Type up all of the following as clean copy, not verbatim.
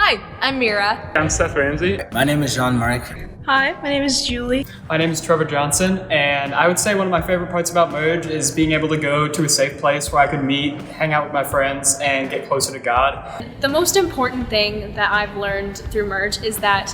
Hi, I'm Mira. I'm Seth Ramsey. My name is Jean-Marc. Hi, my name is Julie. My name is Trevor Johnson, and I would say one of my favorite parts about Merge is being able to go to a safe place where I could meet, hang out with my friends, and get closer to God. The most important thing that I've learned through Merge is that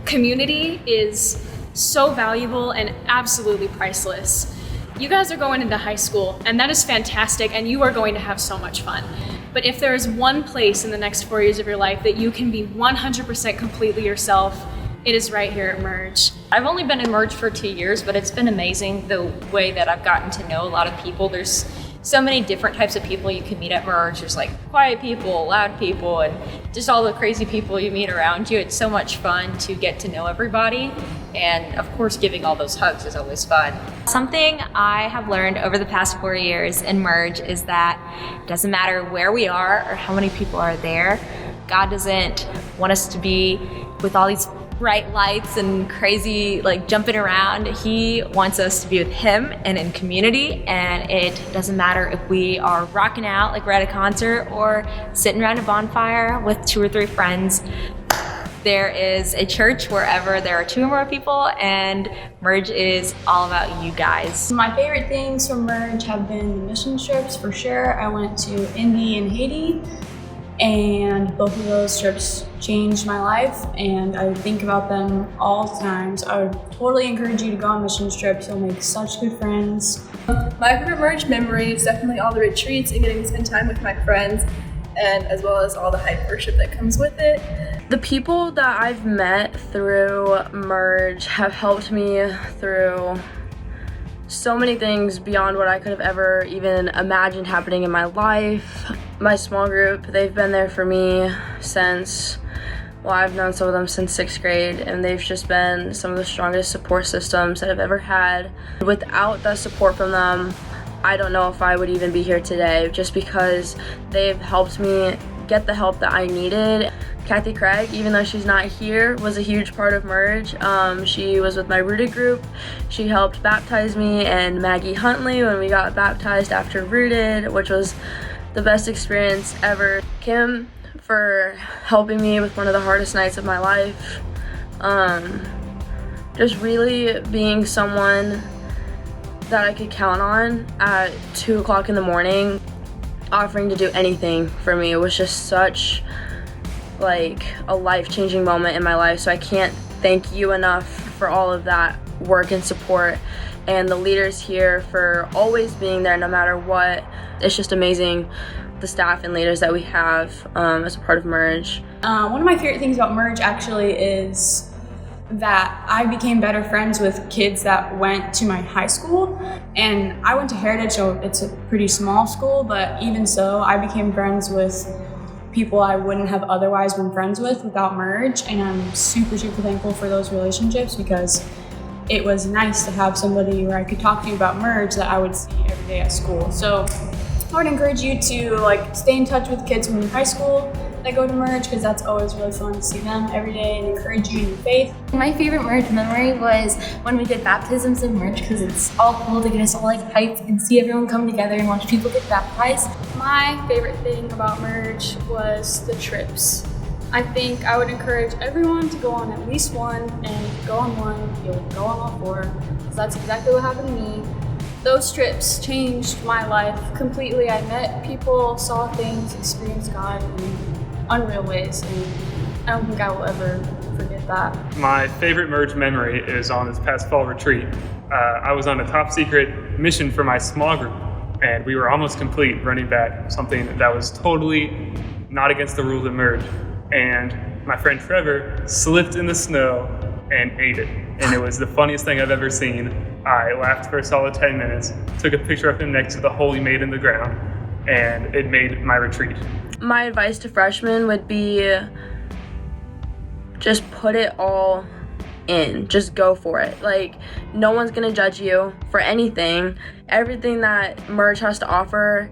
community is so valuable and absolutely priceless. You guys are going into high school, and that is fantastic, and you are going to have so much fun. But if there is one place in the next 4 years of your life that you can be 100% completely yourself, it is right here at Merge. I've only been in Merge for 2 years, but it's been amazing the way that I've gotten to know a lot of people. There's so many different types of people you can meet at Merge. There's like quiet people, loud people, and just all the crazy people you meet around you. It's so much fun to get to know everybody. And of course, giving all those hugs is always fun. Something I have learned over the past 4 years in Merge is that it doesn't matter where we are or how many people are there. God doesn't want us to be with all these bright lights and crazy like jumping around. He wants us to be with him and in community, and it doesn't matter if we are rocking out like we're at a concert or sitting around a bonfire with 2 or 3 friends. There is a church wherever there are 2 or more people, and Merge is all about you guys. My favorite things from Merge have been the mission trips for sure. I went to Indy and Haiti, and both of those trips changed my life, and I think about them all the time. So I would totally encourage you to go on mission trips. You'll make such good friends. My favorite Merge memory is definitely all the retreats and getting to spend time with my friends, and as well as all the hype worship that comes with it. The people that I've met through Merge have helped me through so many things beyond what I could have ever even imagined happening in my life. My small group, they've been there for me since, well, I've known some of them since 6th grade, and they've just been some of the strongest support systems that I've ever had. Without the support from them, I don't know if I would even be here today, just because they've helped me get the help that I needed. Kathy Craig, even though she's not here, was a huge part of Merge. She was with my Rooted group. She helped baptize me and Maggie Huntley when we got baptized after Rooted, which was the best experience ever. Kim for helping me with one of the hardest nights of my life. Just really being someone that I could count on at 2 o'clock in the morning, offering to do anything for me. It was just such like a life-changing moment in my life, so I can't thank you enough for all of that work and support, and the leaders here for always being there no matter what. It's just amazing, the staff and leaders that we have as a part of Merge. One of my favorite things about Merge actually is that I became better friends with kids that went to my high school, and I went to Heritage, so it's a pretty small school, but even so, I became friends with people I wouldn't have otherwise been friends with without Merge, and I'm super thankful for those relationships, because it was nice to have somebody where I could talk to you about Merge that I would see every day at school. So I would encourage you to like stay in touch with kids from your high school that go to Merge, because that's always really fun to see them every day and encourage you in your faith. My favorite Merge memory was when we did baptisms in Merge, because it's all cool to get us all like hyped and see everyone come together and watch people get baptized. My favorite thing about Merge was the trips. I think I would encourage everyone to go on at least one, and if you go on one, you'll go on all 4, because that's exactly what happened to me. Those trips changed my life completely. I met people, saw things, experienced God in unreal ways, and I don't think I will ever forget that. My favorite Merge memory is on this past fall retreat. I was on a top secret mission for my small group, and we were almost complete running back something that was totally not against the rules of Merge. And my friend Trevor slipped in the snow and ate it. And it was the funniest thing I've ever seen. I laughed for a solid 10 minutes, took a picture of him next to the hole he made in the ground, and it made my retreat. My advice to freshmen would be just put it all in. Just go for it. Like, no one's gonna judge you for anything. Everything that Merge has to offer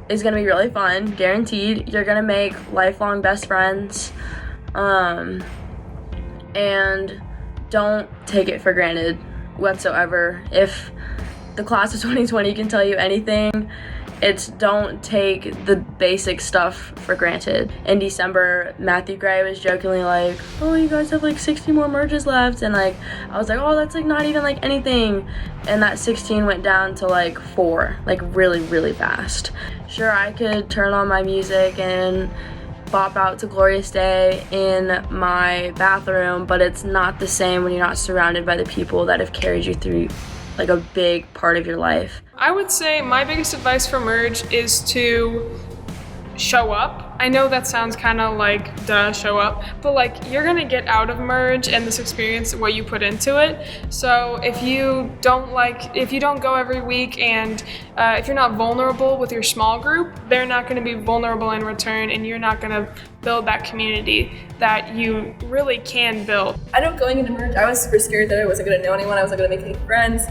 is gonna be really fun, guaranteed. You're gonna make lifelong best friends. And don't take it for granted whatsoever. If the class of 2020 can tell you anything, It's don't take the basic stuff for granted. In December, Matthew Gray was jokingly like, oh, you guys have like 60 more merges left, and like I was like, oh, that's like not even like anything, and that 16 went down to like 4, like really, really fast. Sure, I could turn on my music and bop out to Glorious Day in my bathroom, but it's not the same when you're not surrounded by the people that have carried you through like a big part of your life. I would say my biggest advice for Merge is to show up. I know that sounds kind of like, duh, show up, but like you're gonna get out of Merge and this experience what you put into it. So if you don't go every week and if you're not vulnerable with your small group, they're not gonna be vulnerable in return, and you're not gonna build that community that you really can build. I know going into Merge, I was super scared that I wasn't gonna know anyone, I wasn't gonna make any friends.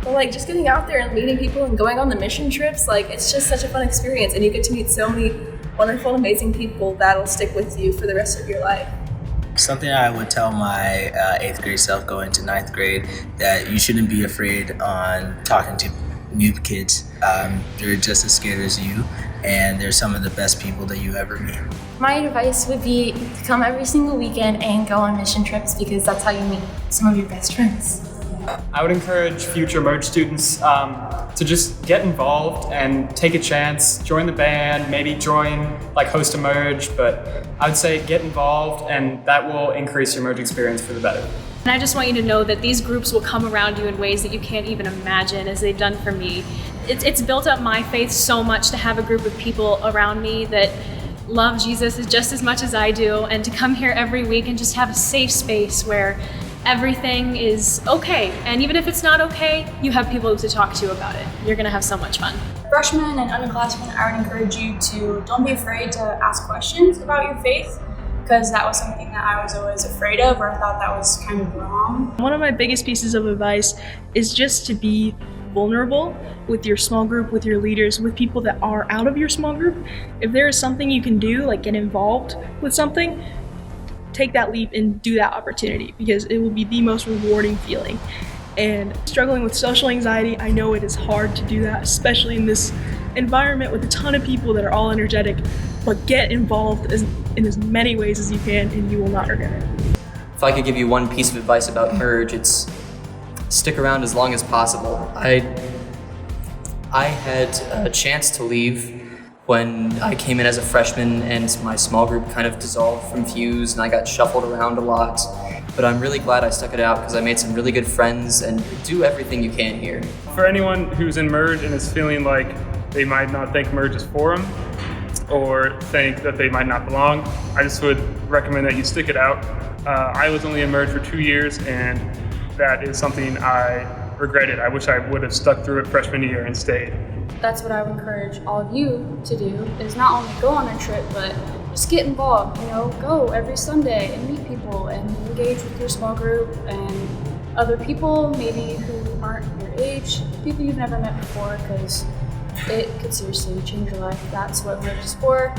But like just getting out there and meeting people and going on the mission trips, like it's just such a fun experience, and you get to meet so many wonderful, amazing people that'll stick with you for the rest of your life. Something I would tell my 8th grade self going to 9th grade, that you shouldn't be afraid on talking to new kids. They're just as scared as you, and they're some of the best people that you ever meet. My advice would be to come every single weekend and go on mission trips, because that's how you meet some of your best friends. I would encourage future Merge students to just get involved and take a chance, join the band, maybe host a Merge, but I would say get involved, and that will increase your Merge experience for the better. And I just want you to know that these groups will come around you in ways that you can't even imagine, as they've done for me. It's built up my faith so much to have a group of people around me that love Jesus just as much as I do, and to come here every week and just have a safe space where everything is okay. And even if it's not okay, you have people to talk to about it. You're gonna have so much fun. Freshmen and underclassmen, I would encourage you to don't be afraid to ask questions about your faith, because that was something that I was always afraid of, or I thought that was kind of wrong. One of my biggest pieces of advice is just to be vulnerable with your small group, with your leaders, with people that are out of your small group. If there is something you can do, like get involved with something, take that leap and do that opportunity, because it will be the most rewarding feeling. And struggling with social anxiety, I know it is hard to do that, especially in this environment with a ton of people that are all energetic, but get involved in as many ways as you can, and you will not regret it. If I could give you one piece of advice about Merge, it's stick around as long as possible. I had a chance to leave when I came in as a freshman, and my small group kind of dissolved from Fuse and I got shuffled around a lot. But I'm really glad I stuck it out, because I made some really good friends, and do everything you can here. For anyone who's in Merge and is feeling like they might not think Merge is for them, or think that they might not belong, I just would recommend that you stick it out. I was only in Merge for 2 years, and that is something I regretted. I wish I would have stuck through it freshman year and stayed. That's what I would encourage all of you to do, is not only go on a trip, but just get involved, go every Sunday and meet people and engage with your small group and other people maybe who aren't your age, people you've never met before, because it could seriously change your life. That's what Merge is for,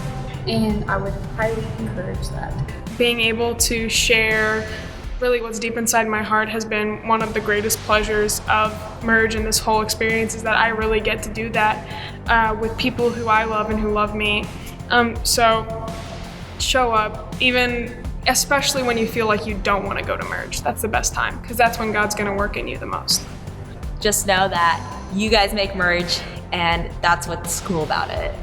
and I would highly encourage that. Being able to share really what's deep inside my heart has been one of the greatest pleasures of Merge and this whole experience, is that I really get to do that with people who I love and who love me. So show up, especially when you feel like you don't want to go to Merge. That's the best time, because that's when God's going to work in you the most. Just know that you guys make Merge, and that's what's cool about it.